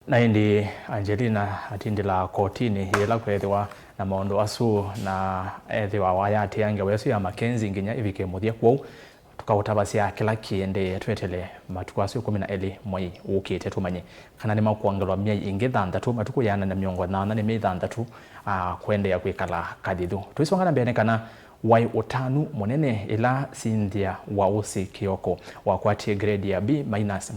na indi Angelina atindila kotini ila kwethiwa na maondo asu na ethiwa wayate yange wesu ya Makenzi nginya ivike muthia kwau tukautabasya kila kiende twetele matuku asu 12 mwai ukite tumanye kana ni makuangelwa myai ingi 6 matuku yana na miongo 8 ni mei 6 kwende ya kwikala kadithu tuisongana mbene kana wai utanu munene ila Cynthia Wausi Kioko wakwatie grade ya B-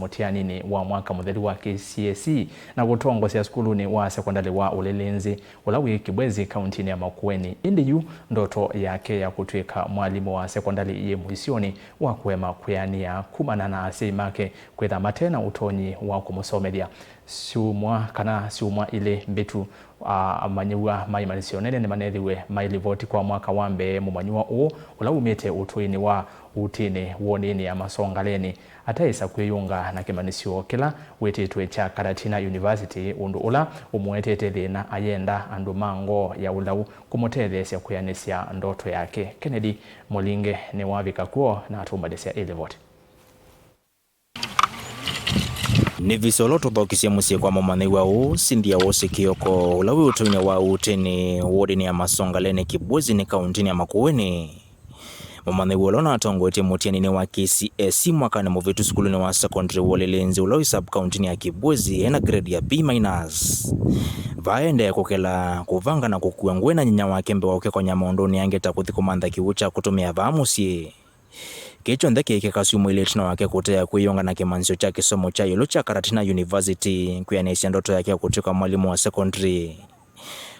mutianini wa mwaka muthelu wa KCSE na kutongosya sukuluni wa sekondali wa Ulilinzi ulawi Kibwezi kauntini ya Makueni indi ndoto yake ya kutw'ika mwalimu wa sekondali ye Muisyoni wa kuema kwianiiya kumana na asyai make kwitha matena Utonyi wa kumusomelia siumwa ile mbitu amanyiwa maimanisyo nene ni manethiwe mailivoti kwa mwaka wambe mumanyua ulaumite utwini wa utini wonini ya masongaleni ataisa kwiyunga na kimanisyo kila wetitwe cha Karatina University undu ula umwetete thina ayenda andu mango ya ulau kumutethesya kwianisya ndoto yake. Kennedy Molinge ni wavika kuo na atumbadesya ilivoti. Ni visolo tuthokisye musyi kwa mamani wao Cynthia Wausi Kioko ulawi utonyi wa utini wodini ya masongaleni Kibwezi ni kauntini ya Makueni. Mamani wao na atongwete mutianini wa KCSE mwaka na Mwiitu sukuluni wa sekondari wa Ulilinzi ulawi sub kauntini ya Kibwezi ena grade ya B-. Vaende kukela kuvanga na kukuangwe na nyinya wake mbe wauke kwa nyamondoni angeta kuthi kumantha kiucha kutumia vamusye. Kicho ndeke kikasumu ile tuna wake kutea kuyonga na kimansio cha kisomo cha yulu cha Karatina University kwianiiya ndoto yake kutoka mwalimu wa secondary.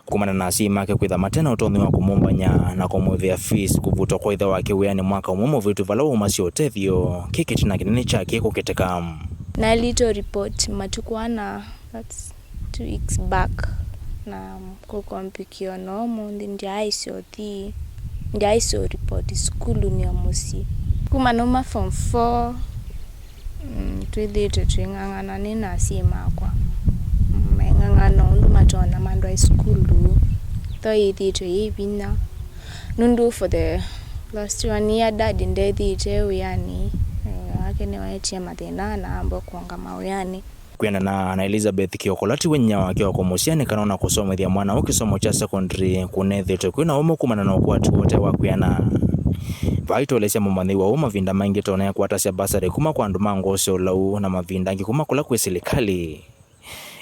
Kumana na asyai make kwitha matena Utonyi wa kumumbanya na kumwithia fees kuvuta kwa idha wake wiani mwaka umumo vitu vala umasyo tethio kiki tina kinene chake kukiteka. Na little report matukuana that's 2 weeks back na kukompikio no mundi ndiaiso report sukuluni ya musi. Kumanoma form 4 twithite twing'ang'ana ni na asyai makwa ng'ang'ana undu matona mandu a skulu tho ithite yivina nundu for the last 1 year dad ndethite uyani ake ni waetie mathina na ambo kuanga mauyani kwena na Elizabeth Kioko lati wenya wake wa kumusyani kanona kusomethia mwana wa kisomo cha secondary kunethite kwina umo kumana na ukwati wote wa kwiana. Vaitolesya mamani wa mavinda maingi tona ya kuatasya basari kuma kwa andu mangosyo lau na mavinda ngi kuma kula kwe serikali.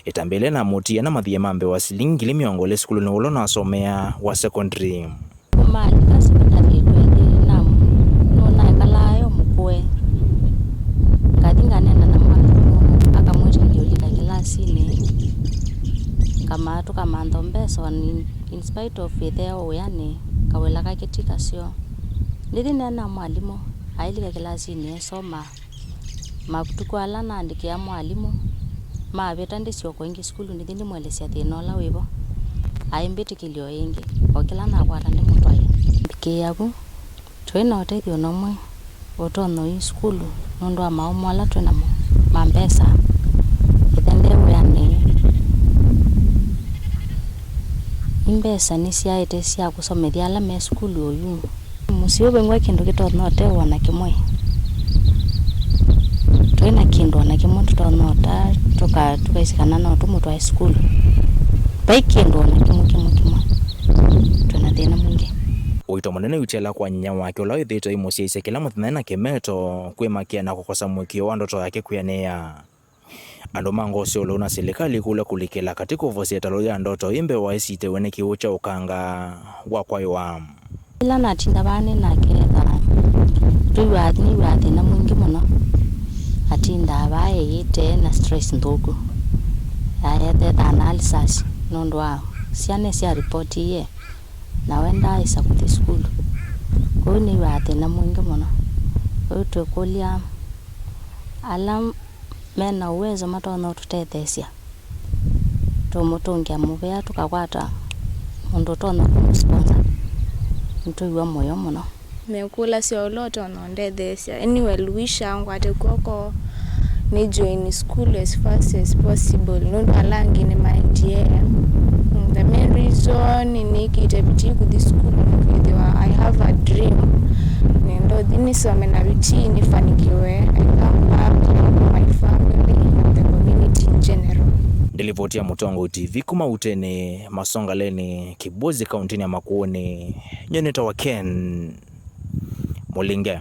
Itambele na mutia na mathia mambe wa silingi limiongole sukuluni ulo na asomea wa secondary. Kumali kasi kutati kwele na nuna kalayo mkwe. Kadinga nena na mwalimu akamwita ndiolika kilasini. Kama tukamantho mbeso in spite of itheo uyani kawela kakitika syo. Ndithi nena mwalimu ailika kilasini esoma mabutukwala na andikia mwalimu maveta ndisyo kwengi skulu ndithi ndimwelesya thina ula wivo aimbitikilio ingi okila na kwata ndi mutwaye kiagu twina utethio nomwe utonyo i skulu nundu wa maumo ala twina mambesa ithendewe yani imbesa ni syaite sya kusomethia ala me skulu uyu musio bengwe kindu kitonyote wona kimwe twina kindu na kimwe tutonyota tukaisikana no tumutwa high school bai kindu na kimwe twina thina mwingi Uito munene utela kwa nyinya wake ulawi thito imusyeisye kila muthina na kimeto kwimakia na kukosa mwikio wa ndoto yake kwianiiya. Andu mangosyo ulu na serikali kula kulikila katika uvosya talo ya ndoto imbe waisite wene kiucha ukanga wakwaiwa. Ila natinda bane na ketha tuiwathi na mwingi muno atinda abaye yite na stress ndogo ayethe analysis nundu wa siane sia report ye na wenda isa kuthi skulu kuni wathi na mwingi muno utwekolia alam mena uwezo matona tutethesya tumutungia muvea tukakwata mundu tona sponsor ntuiwa moyo muno mekula sya uloto no ndethesya anyway luisha ngwate koko ni join school as fast as possible nundu alangi ni mindie the main reason ni kitebiti kuthi school I have a dream nendo dhinisome na biti nifanikiwe I come back to my family and the community in general. Ndilivotia Mutongo TV kuma utene Masongaleni Kibwezi kauntini ya Makueni. Nyeneta wa Ken Mulinge.